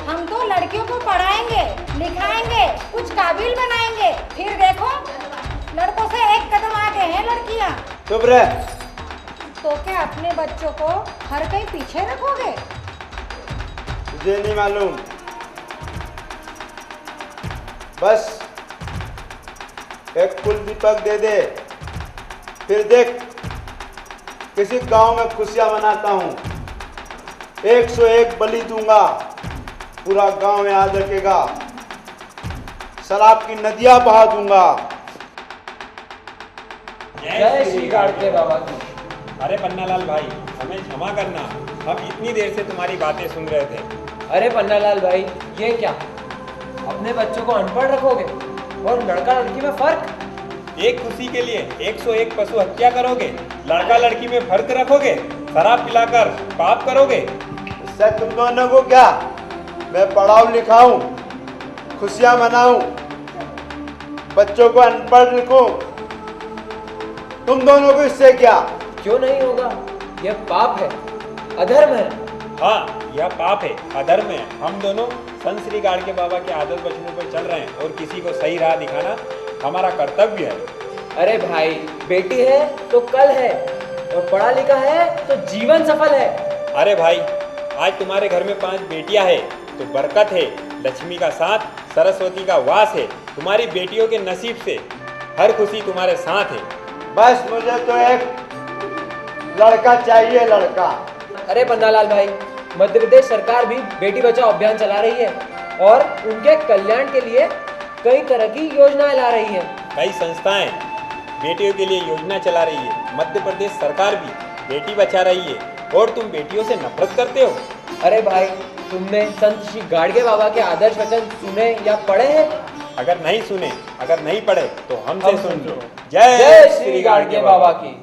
हम तो लड़कियों को पढ़ाएंगे, लिखाएंगे, कुछ काबिल बनाएंगे, फिर देखो लड़कों से एक कदम आगे हैं लड़कियां। चुप रह। तो क्या अपने बच्चों को हर कहीं पीछे रखोगे? तुझे नहीं मालूम, बस एक फूल दीपक दे दे, फिर देख किसी गांव में खुशियां मनाता हूँ। 101 बलि दूंगा, पूरा गांव याद रखेगा, शराब की नदियां बहा दूंगा। जय श्री गाड़के बाबा की। अरे पन्नालाल भाई, हमें क्षमा करना, हम इतनी देर से तुम्हारी बातें सुन रहे थे। अरे पन्नालाल भाई, ये क्या, अपने बच्चों को अनपढ़ रखोगे और लड़का लड़की में फर्क? एक खुशी के लिए 101 पशु हत्या करोगे, लड़का लड़की में फर्क रखोगे, शराब पिलाकर पाप करोगे। इससे तुम दोनों को क्या, मैं पढ़ाऊं लिखाऊं, खुशियां मनाऊं, बच्चों को अनपढ़ लिखूं, तुम दोनों को इससे क्या? क्यों नहीं होगा, यह पाप है, अधर्म है। हाँ, यह पाप है, अधर्म है। हम दोनों संत श्री गाड़के बाबा के आदर्श वचनों पर चल रहे हैं और किसी को सही राह दिखाना हमारा कर्तव्य है। अरे भाई, बेटी है तो कल है, और पढ़ा लिखा है तो जीवन सफल है। अरे भाई, आज तुम्हारे घर में 5 बेटियां हैं तो बरकत है, लक्ष्मी का साथ, सरस्वती का वास है। तुम्हारी बेटियों के नसीब से हर खुशी तुम्हारे साथ है। बस मुझे तो एक लड़का चाहिए, लड़का। अरे पन्नालाल भाई, मध्य प्रदेश सरकार भी बेटी बचाओ अभियान चला रही है और उनके कल्याण के लिए कई तरह की योजनाएं ला रही है। कई संस्थाएं बेटियों के लिए योजना चला रही है। मध्य प्रदेश सरकार भी बेटी बचा रही है और तुम बेटियों से नफरत करते हो। अरे भाई, तुमने संत श्री गाड़गे बाबा के आदर्श वचन सुने या पढ़े हैं? अगर नहीं सुने, अगर नहीं पढ़े तो हमसे सुन लो। जय श्री गाड़गे बाबा की।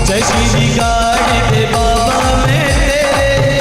जय श्री गाड़के बाबा में तेरे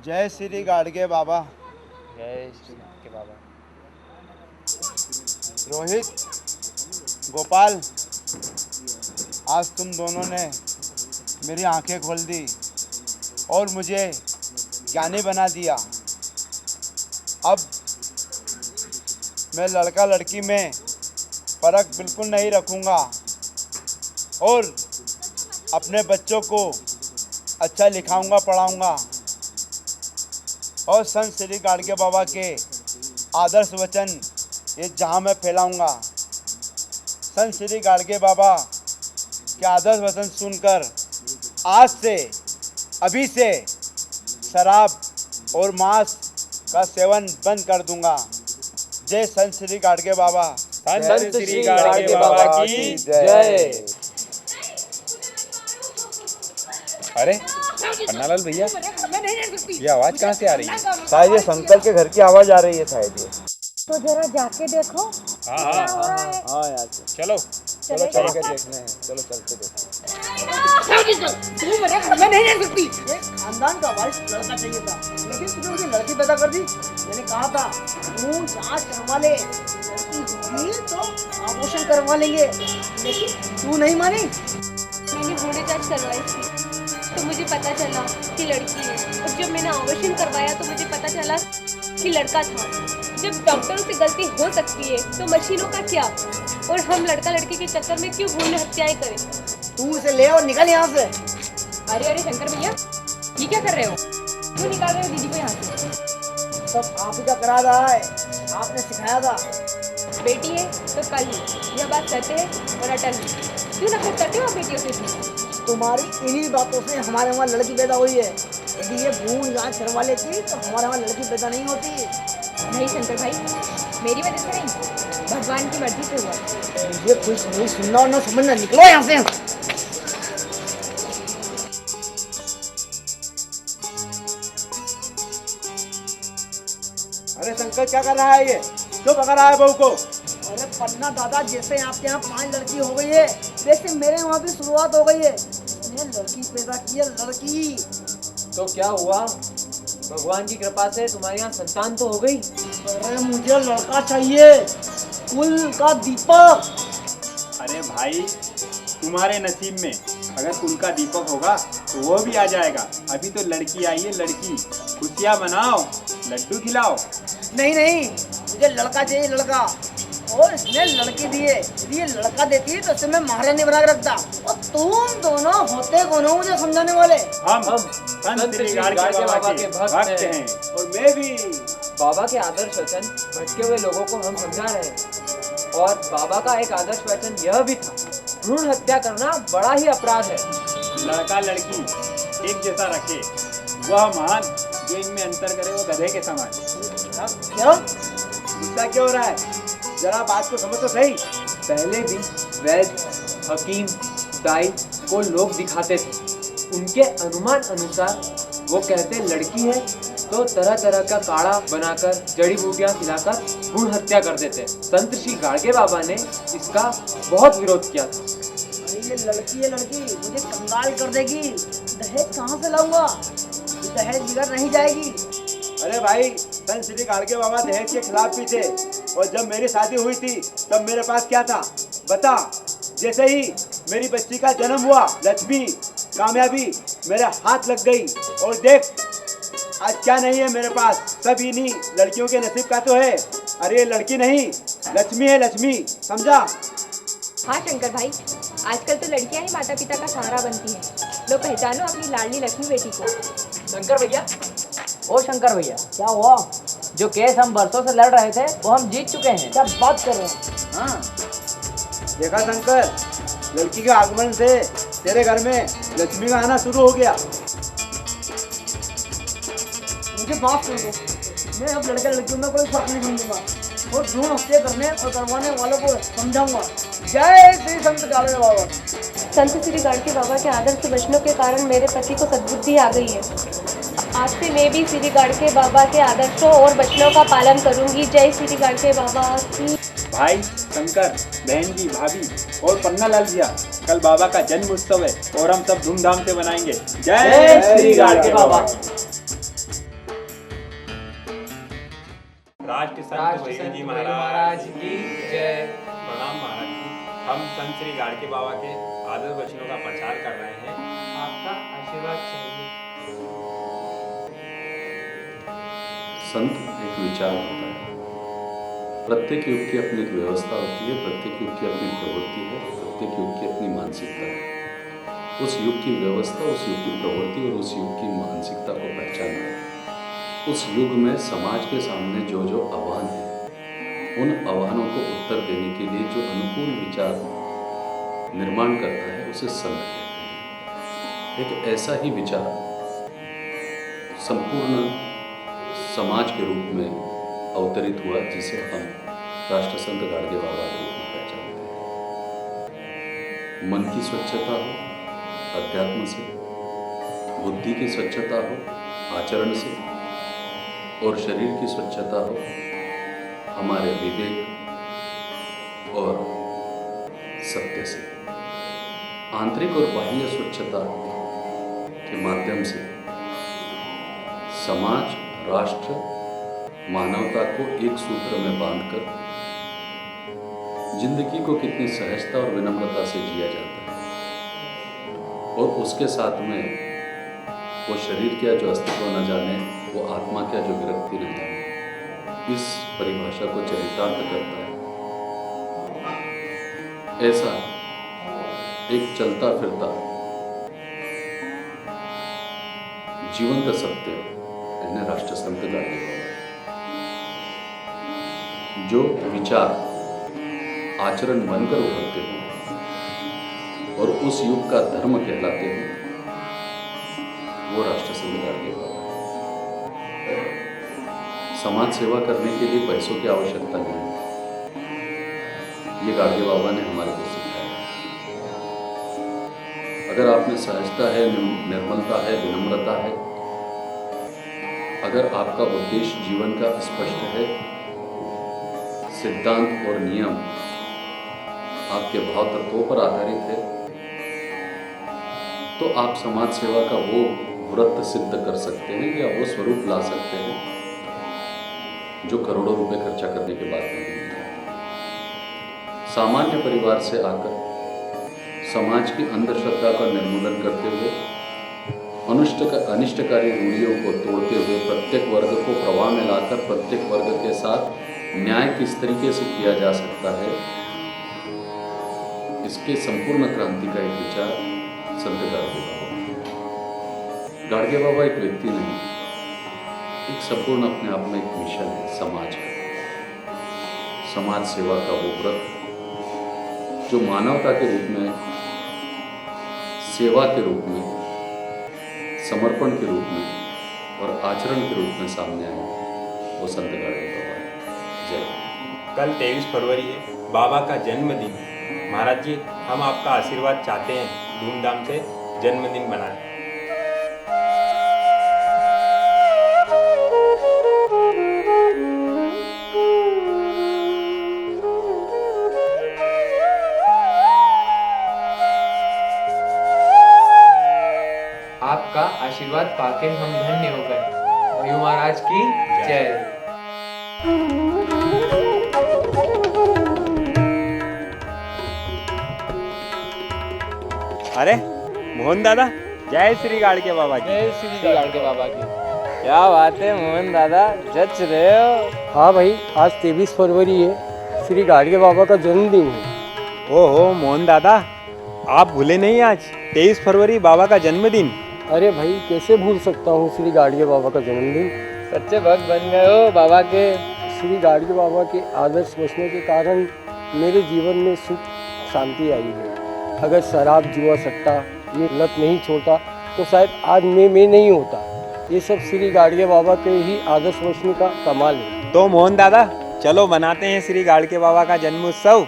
जय श्री गाड़गे बाबा। जय श्री के बाबा। रोहित, गोपाल, आज तुम दोनों ने मेरी आंखें खोल दी और मुझे ज्ञानी बना दिया। अब मैं लड़का लड़की में फ़र्क बिल्कुल नहीं रखूँगा और अपने बच्चों को अच्छा लिखाऊंगा, पढ़ाऊंगा और संत श्री गाड़गे बाबा के आदर्श वचन ये जहाँ मैं फैलाऊंगा। संत श्री गाड़गे बाबा के आदर्श वचन सुनकर आज से, अभी से शराब और मांस का सेवन बंद कर दूंगा। जय संत श्री गाड़गे बाबा। संत श्री गाड़गे बाबा की जय। अरे पन्नालाल भैया, ये आवाज कहाँ से आ रही है? शायद ये शंकर के घर की आवाज आ रही है शायद ये। तो जरा जाके देखो हाँ क्या हो रहा है। हाँ यार चलो चलो चल के देखने हैं। चलो चलते देखो। तू मेरे घर में नहीं रह सकती। एक खानदान का वारिस लड़का चाहिए था, लेकिन तूने मुझे लड़की पैदा कर दी। मैंने कहा था तू जांच करवा ले, लड़की होगी तो आभूषण करवा लेंगे, लेकिन तू नहीं मानी। मैंने बूढ़े जांच करवाई थी तो मुझे पता चला कि लड़की है, और जब मैंने ऑपरेशन करवाया तो मुझे पता चला कि लड़का था। जब डॉक्टरों से गलती हो सकती है तो मशीनों का क्या, और हम लड़का लड़की के चक्कर में क्यों भ्रूण हत्याएं करें। तू इसे ले और निकल यहाँ से। अरे अरे शंकर भैया, ये क्या कर रहे हो? क्यों निकाल रहे हो दीदी को यहाँ से? सब आप ही का करा रहा है, आपने सिखाया था। बेटी है तो कल ही यह बात करते हैं और अटल ही। क्यों नफरत करते हो आप बेटियों से? तुम्हारी इन्हीं बातों से हमारे वहाँ लड़की पैदा हुई है। यदि ये भ्रूण जांच करवा लेती तो हमारे वहाँ लड़की पैदा नहीं होती। नहीं शंकर भाई, मेरी वजह से नहीं, भगवान की मर्जी से हुआ। मुझे कुछ नहीं सुनना और न समझना, निकलो यहाँ से। अरे शंकर क्या कर रहा है ये? क्यों पकड़ रहा है बहू को? अरे पन्ना दादा, जैसे आपके यहाँ 5 लड़की हो गई है, वैसे मेरे वहाँ भी शुरुआत हो गई है। इसने लड़की पैदा की है, लड़की। तो क्या हुआ? भगवान की कृपा से तुम्हारे यहाँ संतान तो हो गई। अरे मुझे लड़का चाहिए, कुल का दीपक। अरे भाई, तुम्हारे नसीब में अगर कुल का दीपक होगा तो वो भी आ जाएगा। अभी तो लड़की आई है, लड़की। खुशियाँ मनाओ, लड्डू खिलाओ। नहीं नहीं, मुझे लड़का चाहिए, लड़का। और इसने लड़की दी है, यदि ये लड़का देती तो इसे मैं महारानी बना के रखता। और तुम दोनों होते कौन हो मुझे समझाने वाले? हम संत श्री गाड़गे बाबा के भक्त हैं। और मैं भी। बाबा के आदर्श वचन भटके हुए लोगों को हम समझा रहे हैं। और बाबा का एक आदर्श वचन यह भी था, भ्रूण हत्या करना बड़ा ही अपराध है। लड़का लड़की एक जैसा रखे, वह महान, जो इनमें अंतर करे वो गधे के समान। क्या गुस्सा क्यों हो रहा है? जरा बात को समझ तो सही। पहले भी वैद्य, हकीम, दाई को लोग दिखाते थे। उनके अनुमान अनुसार वो कहते लड़की है तो तरह तरह का काढ़ा बनाकर, जड़ी बूटियां खिलाकर भ्रूण हत्या कर देते। संत श्री गाड़गे बाबा ने इसका बहुत विरोध किया था। अरे ये लड़की है, लड़की मुझे कंगाल कर देगी। दहेज कहाँ से लाऊंगा? दहेज बिगड़ नहीं जाएगी। अरे भाई, संत श्री गाड़गे बाबा दहेज के खिलाफ भी थे। और जब मेरी शादी हुई थी तब मेरे पास क्या था बता? जैसे ही मेरी बच्ची का जन्म हुआ, लक्ष्मी, कामयाबी मेरे हाथ लग गई। और देख आज क्या नहीं है मेरे पास, सब इन्हीं लड़कियों के नसीब का तो है। अरे ये लड़की नहीं, लक्ष्मी है, लक्ष्मी, समझा? हाँ शंकर भाई, आजकल तो लड़कियां ही माता पिता का सहारा बनती हैं। लो पहचानो अपनी लाडली लक्ष्मी बेटी को। शंकर भैया, ओ शंकर भैया, क्या हुआ? जो केस हम बरसों से लड़ रहे थे वो हम जीत चुके हैं। क्या बात कर रहे हैं? हाँ देखा शंकर, लड़की के आगमन से तेरे घर में लक्ष्मी का आना शुरू हो गया। मुझे माफ कर दो, मैं अब लड़के लड़कियों में कोई फर्क नहीं समझूंगा और भ्रूण हत्या करने और करवाने वालों को समझाऊंगा। जय श्री संत गाड़गे बाबा। संत श्री गाड़गे बाबा के आदर्श वचनों के कारण मेरे पति को सद्बुद्धि आ गई है। आज से मैं भी श्री गाड़गे बाबा के आदर्शों और वचनों का पालन करूंगी। जय श्री गाड़गे बाबा की। भाई शंकर, बहन जी, भाभी और पन्नालाल भैया, कल बाबा का जन्म उत्सव है और हम सब धूमधाम से मनाएंगे। जय श्री गाड़गे बाबा। राष्ट्र संत भैरू जी महाराज की जय। प्रणाम महाराज जी। हम संत श्री गाड़गे बाबा के आदर वचनों का प्रचार कर रहे हैं, आपका आशीर्वाद चाहिए। संत एक विचार होता है। प्रत्येक युग की अपनी एक व्यवस्था होती है, प्रत्येक युग की अपनी प्रवृत्ति है, प्रत्येक युग की अपनी मानसिकता है। उस युग की व्यवस्था, उस युग की प्रवृत्ति और उस युग की मानसिकता को पहचानना, उस युग में समाज के सामने जो जो आह्वान है, उन आह्वानों को उत्तर देने के लिए जो अनुकूल विचार निर्माण करता है, उसे संत कहते हैं। एक ऐसा ही विचार संपूर्ण समाज के रूप में अवतरित हुआ, जिसे हम राष्ट्र संत गाड़गे बाबा के रूप में पहचानते हैं। मन की स्वच्छता हो अध्यात्म से, बुद्धि की स्वच्छता हो आचरण से, और शरीर की स्वच्छता हो हमारे विवेक और सत्य से। आंतरिक और बाह्य स्वच्छता के माध्यम से समाज, राष्ट्र, मानवता को एक सूत्र में बांधकर जिंदगी को कितनी सहजता और विनम्रता से जिया जाता है, और उसके साथ में वो शरीर क्या जो अस्तित्व न जाने, वो आत्मा क्या जो विरक्ति न जाने, इस परिभाषा को चरितार्थ करता है। ऐसा एक चलता फिरता जीवंत सत्य यानी राष्ट्र संत गाड़गे बाबा, जो विचार आचरण बनकर उभरते हो और उस युग का धर्म कहलाते हो, वो राष्ट्र संत गाड़गे बाबा। समाज सेवा करने के लिए पैसों की आवश्यकता नहीं, ये गाड़गे बाबा ने हमारे को सिखाया। अगर आप में सहजता है, निर्मलता है, विनम्रता है, अगर आपका उद्देश्य जीवन का स्पष्ट है, सिद्धांत और नियम आपके भाव तत्वों पर आधारित है, तो आप समाज सेवा का वो व्रत सिद्ध कर सकते हैं या वो स्वरूप ला सकते हैं जो करोड़ों रुपए खर्चा करने के बाद नहीं मिलता। सामान्य परिवार से आकर समाज की अंधश्रद्धा का निर्मूलन करते हुए, अनिष्टकारी रूढ़ियों को तोड़ते हुए, प्रत्येक वर्ग को प्रवाह में लाकर प्रत्येक वर्ग के साथ न्याय किस तरीके से किया जा सकता है, इसके संपूर्ण क्रांति का एक विचार संत गाड़गे बाबा। गाड़गे बाबा एक व्यक्ति नहीं, एक संपूर्ण अपने आप में एक मिशन है समाज का, समाज सेवा का वो व्रत जो मानवता के रूप में, सेवा के रूप में, समर्पण के रूप में और आचरण के रूप में सामने आया, वो संत गाड़गे बाबा है। जय। कल 23 फरवरी है, बाबा का जन्मदिन। महाराज जी, हम आपका आशीर्वाद चाहते हैं, धूमधाम से जन्मदिन मनाएं। आपका आशीर्वाद पाके हम धन्य हो गए। भैरू महाराज की जय। अरे मोहन दादा, जय श्री गाड़गे बाबा की। जय श्री गाड़गे बाबा की। क्या बात है मोहन दादा, जच रहे हो। हाँ भाई, आज 23 फरवरी है, श्री गाड़गे बाबा का जन्मदिन है। ओहो मोहन दादा, आप भूले नहीं आज 23 फरवरी बाबा का जन्मदिन। अरे भाई, कैसे भूल सकता हूँ श्री गाड़गे बाबा का जन्मदिन। सच्चे भक्त बन गए हो बाबा के। श्री गाड़गे बाबा के आदर्श बचने के कारण मेरे जीवन में सुख शांति आई है। अगर शराब, जुआ, सट्टा ये लत नहीं छोड़ता तो शायद आज मैं नहीं होता। ये सब श्री गाड़गे बाबा के ही आदर्श बचने का कमाल है। तो मोहन दादा, चलो मनाते हैं श्री गाड़गे बाबा का जन्मोत्सव।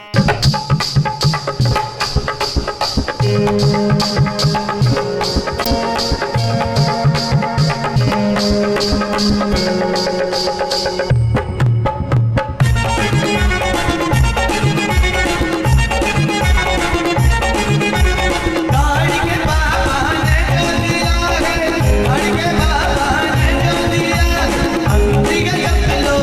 गाड़गे बाबा ने जो दिया, हम दिया लो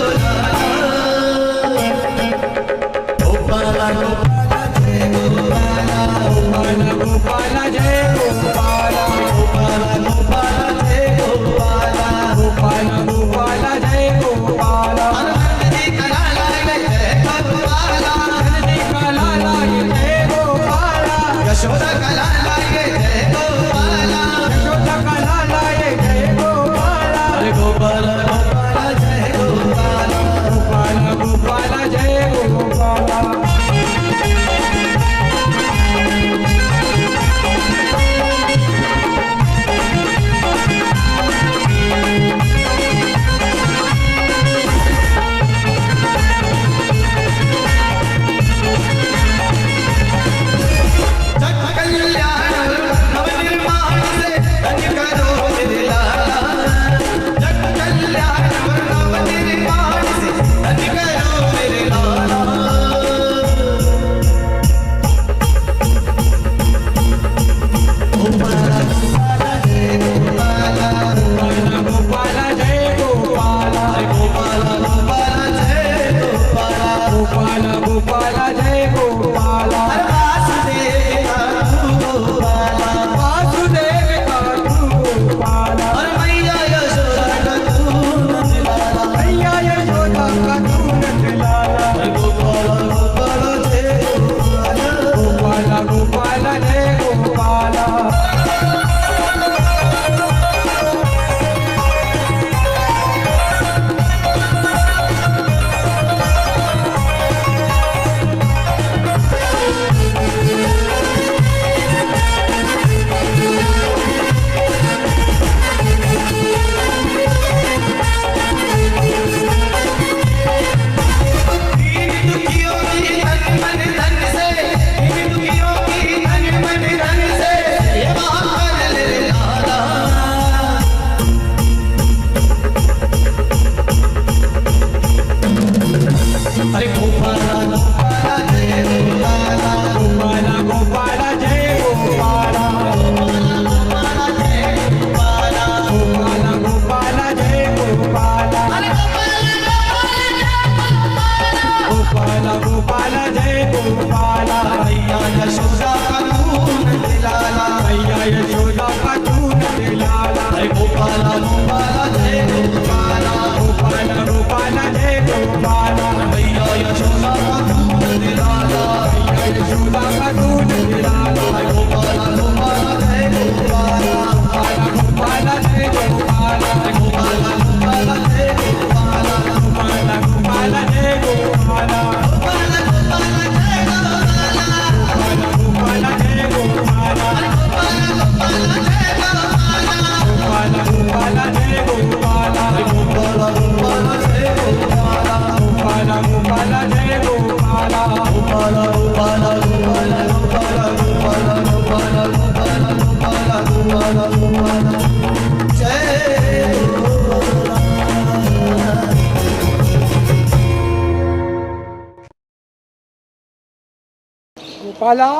गोपाला,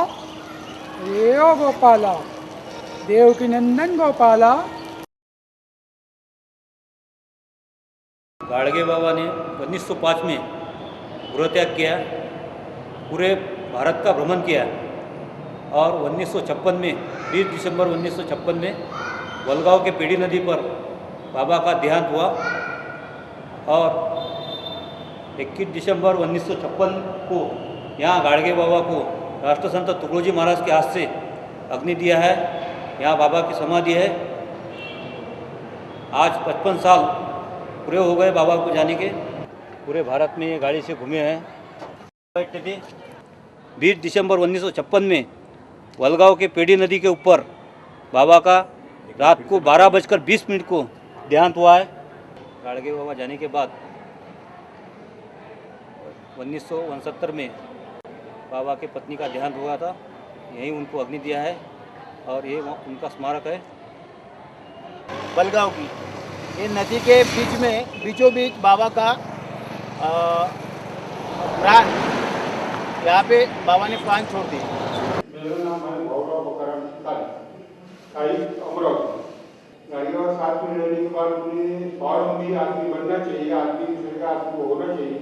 रे ओ गोपाला, देवकी नंदन गोपाला। गाडगे बाबा ने 1905 में गृहत्याग किया, पूरे भारत का भ्रमण किया और 1956 में 20 दिसंबर 1956 में वलगांव के पेड़ी नदी पर बाबा का देहांत हुआ और 21 दिसंबर 1956 को यहाँ गाडगे बाबा को राष्ट्रसंत तुकडोजी महाराज के हाथ से अग्नि दिया है। यहाँ बाबा की समाधि है। आज 55 साल पूरे हो गए बाबा को जाने के। पूरे भारत में ये गाड़ी से घूमे हैं। 20 दिसंबर 1956 में वलगांव के पेड़ी नदी के ऊपर बाबा का रात को 12:20 को देहांत हुआ है। गाडगे बाबा जाने के बाद 1969 में बाबा के पत्नी का देहांत हुआ था। यहीं उनको अग्नि दिया है और ये उनका स्मारक है। बलगांव की ये नदी के बीच में बीचों बीच बाबा का प्राण, यहाँ पे बाबा ने प्राण छोड़ दिए। मेरा नाम है भौरव बकराम साई अमरावती। गाड़ियों साथ में रहने के बाद उन्हें स्वावलंबी आदमी बनना चाहिए, आदमी दूसरे का आदमी होना चाहिए।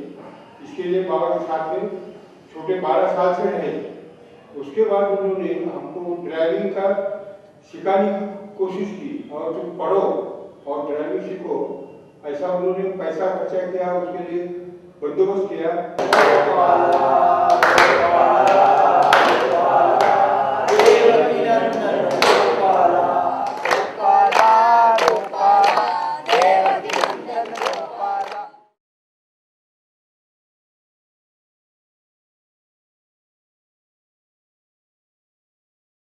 इसके लिए बाबा के साथ में छोटे 12 साल से रहे। उसके बाद उन्होंने हमको ड्राइविंग का सिखाने की कोशिश की और तुम पढ़ो और ड्राइविंग सीखो, ऐसा उन्होंने पैसा खर्चा किया, उसके लिए बंदोबस्त किया।